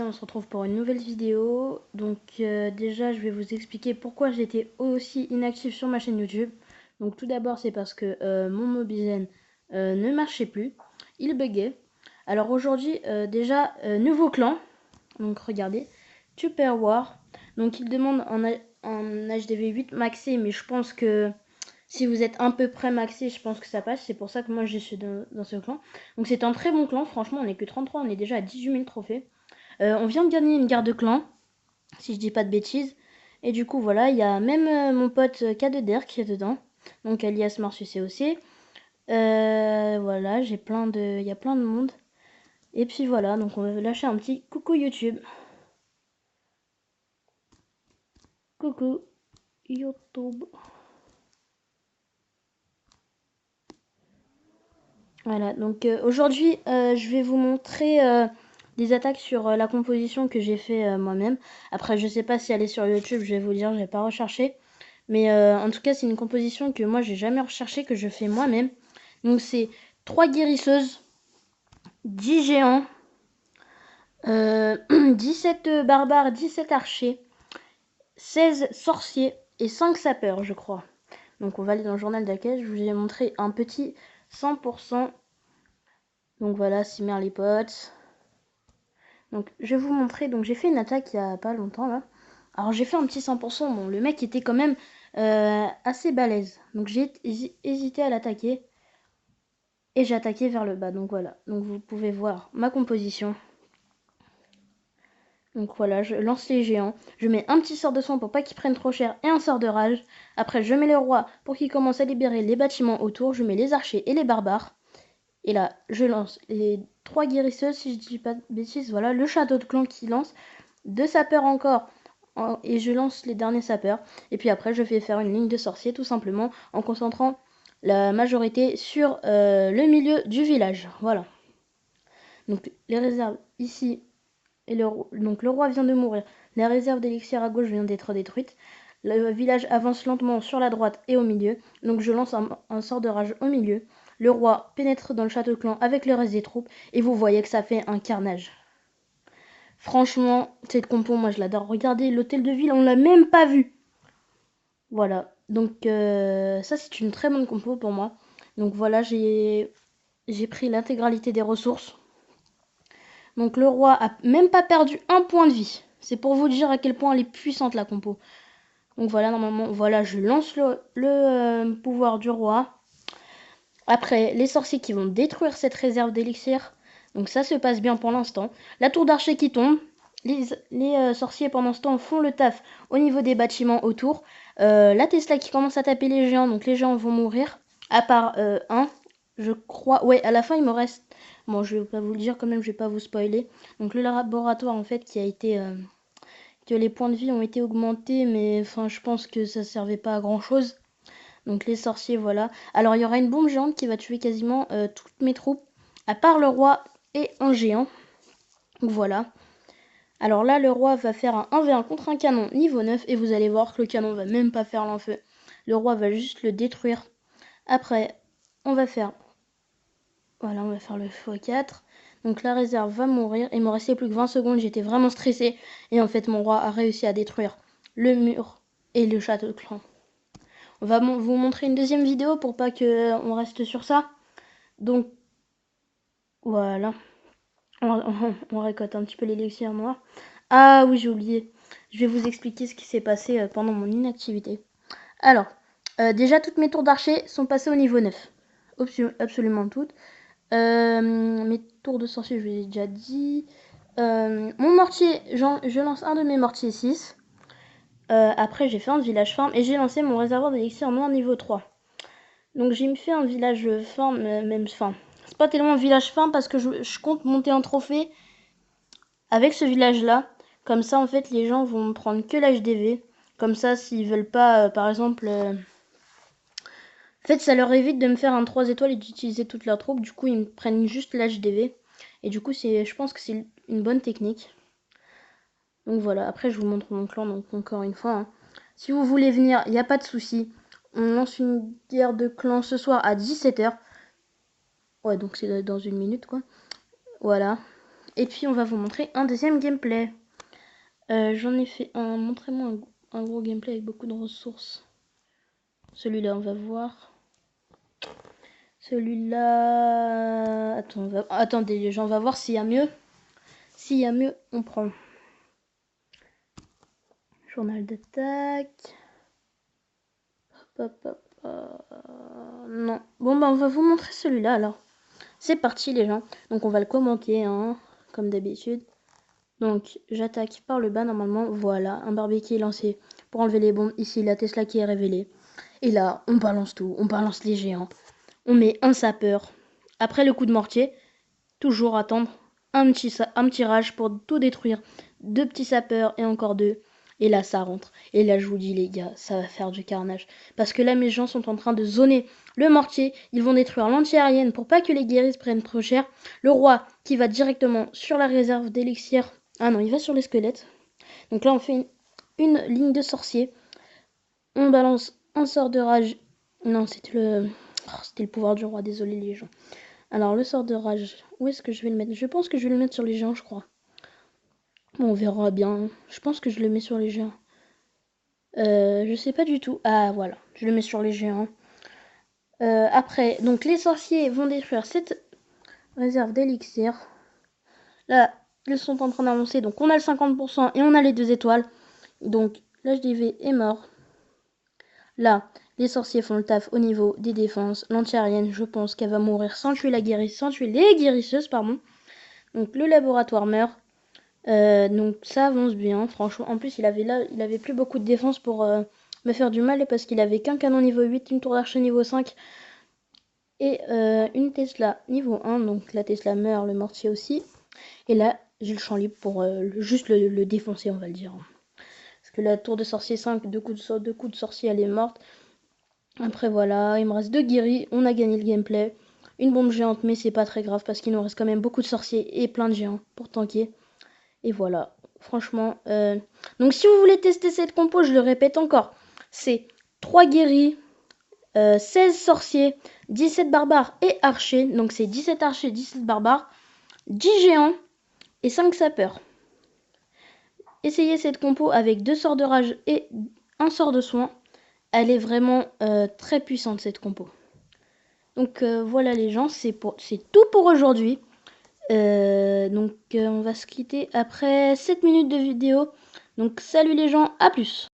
On se retrouve pour une nouvelle vidéo. Donc déjà je vais vous expliquer pourquoi j'étais aussi inactive sur ma chaîne YouTube. Donc tout d'abord c'est parce que mon Mobizen ne marchait plus, il buguait. Alors aujourd'hui déjà nouveau clan. Donc regardez, Tupperware. Donc il demande en HDV 8 maxé, mais je pense que si vous êtes un peu près maxé, je pense que ça passe. C'est pour ça que moi je suis dans ce clan. Donc c'est un très bon clan, franchement on est que 33, on est déjà à 18 000 trophées. On vient de gagner une guerre de clan, si je dis pas de bêtises. Et du coup, voilà, il y a même mon pote K2Der qui est dedans. Donc alias Marsu COC. Voilà, il y a plein de monde. Et puis voilà, donc on va lâcher un petit coucou YouTube. Coucou YouTube. Voilà, donc aujourd'hui, je vais vous montrer des attaques sur la composition que j'ai fait moi-même. Après, je sais pas si elle est sur YouTube, je vais vous dire, j'ai pas recherché. Mais en tout cas, c'est une composition que moi, j'ai jamais recherchée, que je fais moi-même. Donc, c'est 3 guérisseuses, 10 géants, 17 barbares, 17 archers, 16 sorciers et 5 sapeurs, je crois. Donc, on va aller dans le journal d'accueil. Je vous ai montré un petit 100%. Donc, voilà, Cimer les potes. Donc, je vais vous montrer. Donc, j'ai fait une attaque il y a pas longtemps, là. Alors, j'ai fait un petit 100%. Bon, le mec était quand même assez balèze. Donc, j'ai hésité à l'attaquer. Et j'ai attaqué vers le bas. Donc, voilà. Donc, vous pouvez voir ma composition. Donc, voilà. Je lance les géants. Je mets un petit sort de soin pour pas qu'ils prennent trop cher. Et un sort de rage. Après, je mets le roi pour qu'il commence à libérer les bâtiments autour. Je mets les archers et les barbares. Et là, je lance les 3 guérisseuses, si je dis pas de bêtises. Voilà, le château de clan qui lance. 2 sapeurs encore. Et je lance les derniers sapeurs. Et puis après, je vais faire une ligne de sorciers, tout simplement, en concentrant la majorité sur le milieu du village. Voilà. Donc, les réserves ici. Et donc, le roi vient de mourir. La réserve d'élixir à gauche vient d'être détruite. Le village avance lentement sur la droite et au milieu. Donc, je lance un sort de rage au milieu. Le roi pénètre dans le château de clan avec le reste des troupes et vous voyez que ça fait un carnage. Franchement, cette compo, moi je l'adore. Regardez, l'hôtel de ville, on l'a même pas vu. Voilà, donc ça c'est une très bonne compo pour moi. Donc voilà, j'ai pris l'intégralité des ressources. Donc le roi a même pas perdu un point de vie. C'est pour vous dire à quel point elle est puissante la compo. Donc voilà, normalement, voilà, je lance le pouvoir du roi. Après, les sorciers qui vont détruire cette réserve d'élixir. Donc ça se passe bien pour l'instant. La tour d'archer qui tombe. Les sorciers pendant ce temps font le taf au niveau des bâtiments autour. La Tesla qui commence à taper les géants. Donc les géants vont mourir. À part un. Je crois. Ouais, à la fin il me reste. Bon, je vais pas vous le dire quand même, je vais pas vous spoiler. Donc le laboratoire en fait qui a été. Que les points de vie ont été augmentés. Mais enfin, je pense que ça servait pas à grand chose. Donc les sorciers, voilà. Alors il y aura une bombe géante qui va tuer quasiment toutes mes troupes, à part le roi et un géant. Donc voilà. Alors là, le roi va faire un 1v1 contre un canon niveau 9 et vous allez voir que le canon va même pas faire l'enfeu. Le roi va juste le détruire. Après, on va faire... Voilà, on va faire le x4. Donc la réserve va mourir. Il me restait plus que 20 secondes, j'étais vraiment stressée. Et en fait, mon roi a réussi à détruire le mur et le château de clan. On va vous montrer une deuxième vidéo pour pas que on reste sur ça. Donc, voilà. On récolte un petit peu l'élixir noir. Ah oui, j'ai oublié. Je vais vous expliquer ce qui s'est passé pendant mon inactivité. Alors, déjà, toutes mes tours d'archer sont passées au niveau 9. Absolument toutes. Mes tours de sorcier, je vous ai déjà dit. Mon mortier, je lance un de mes mortiers 6. Après, j'ai fait un village farm et j'ai lancé mon réservoir d'élixir noir niveau 3. Donc j'ai fait un village farm, même fin. C'est pas tellement un village farm parce que je compte monter un trophée avec ce village là. Comme ça en fait les gens vont prendre que l'HDV. Comme ça s'ils veulent pas par exemple... En fait ça leur évite de me faire un 3 étoiles et d'utiliser toute leur troupe. Du coup ils me prennent juste l'HDV. Et du coup je pense que c'est une bonne technique. Donc voilà, après je vous montre mon clan donc encore une fois. Hein. Si vous voulez venir, il n'y a pas de souci. On lance une guerre de clan ce soir à 17h. Ouais, donc c'est dans une minute, quoi. Voilà. Et puis on va vous montrer un deuxième gameplay. J'en ai fait un, montrez-moi un gros gameplay avec beaucoup de ressources. Celui-là on va voir. Celui-là... Attendez les gens, on va voir s'il y a mieux. S'il y a mieux, on prend. Journal d'attaque. Non. Bon bah on va vous montrer celui-là alors. C'est parti les gens. Donc on va le commenter hein, comme d'habitude. Donc j'attaque par le bas normalement. Voilà, un barbecue est lancé pour enlever les bombes. Ici la Tesla qui est révélée. Et là on balance tout. On balance les géants. On met un sapeur. Après le coup de mortier, toujours attendre un petit rage pour tout détruire. 2 petits sapeurs et encore 2. Et là ça rentre. Et là je vous dis les gars, ça va faire du carnage. Parce que là mes gens sont en train de zoner le mortier. Ils vont détruire l'anti-aérienne pour pas que les guérisses prennent trop cher. Le roi qui va directement sur la réserve d'élixir. Ah non, il va sur les squelettes. Donc là on fait une ligne de sorcier. On balance un sort de rage. Non, c'était le pouvoir du roi, désolé les gens. Alors le sort de rage, où est-ce que je vais le mettre? Je pense que je vais le mettre sur les géants, je crois. Bon, on verra bien. Je pense que je le mets sur les géants. Je sais pas du tout. Ah voilà, je le mets sur les géants. Après, donc les sorciers vont détruire cette réserve d'élixir. Là, ils sont en train d'avancer. Donc on a le 50% et on a les 2 étoiles. Donc l'HDV est mort. Là, les sorciers font le taf au niveau des défenses. L'anti-aérienne, je pense qu'elle va mourir sans tuer sans tuer les guérisseuses, pardon. Donc le laboratoire meurt. Donc ça avance bien, franchement. En plus, il avait plus beaucoup de défense pour me faire du mal parce qu'il avait qu'un canon niveau 8, une tour d'archer niveau 5 et une Tesla niveau 1. Donc la Tesla meurt, le mortier aussi. Et là, j'ai le champ libre pour juste le défoncer, on va le dire. Parce que la tour de sorcier 5, 2 coups de sorcier, elle est morte. Après voilà, il me reste 2 guéris, on a gagné le gameplay. Une bombe géante, mais c'est pas très grave parce qu'il nous reste quand même beaucoup de sorciers et plein de géants pour tanker. Et voilà, franchement. Donc si vous voulez tester cette compo, je le répète encore, c'est 3 guéris, 16 sorciers, 17 barbares et archers. Donc c'est 17 archers, 17 barbares, 10 géants et 5 sapeurs. Essayez cette compo avec 2 sorts de rage et un sort de soin. Elle est vraiment très puissante cette compo. Donc voilà les gens, c'est tout pour aujourd'hui. On va se quitter après 7 minutes de vidéo. Donc salut les gens, à plus.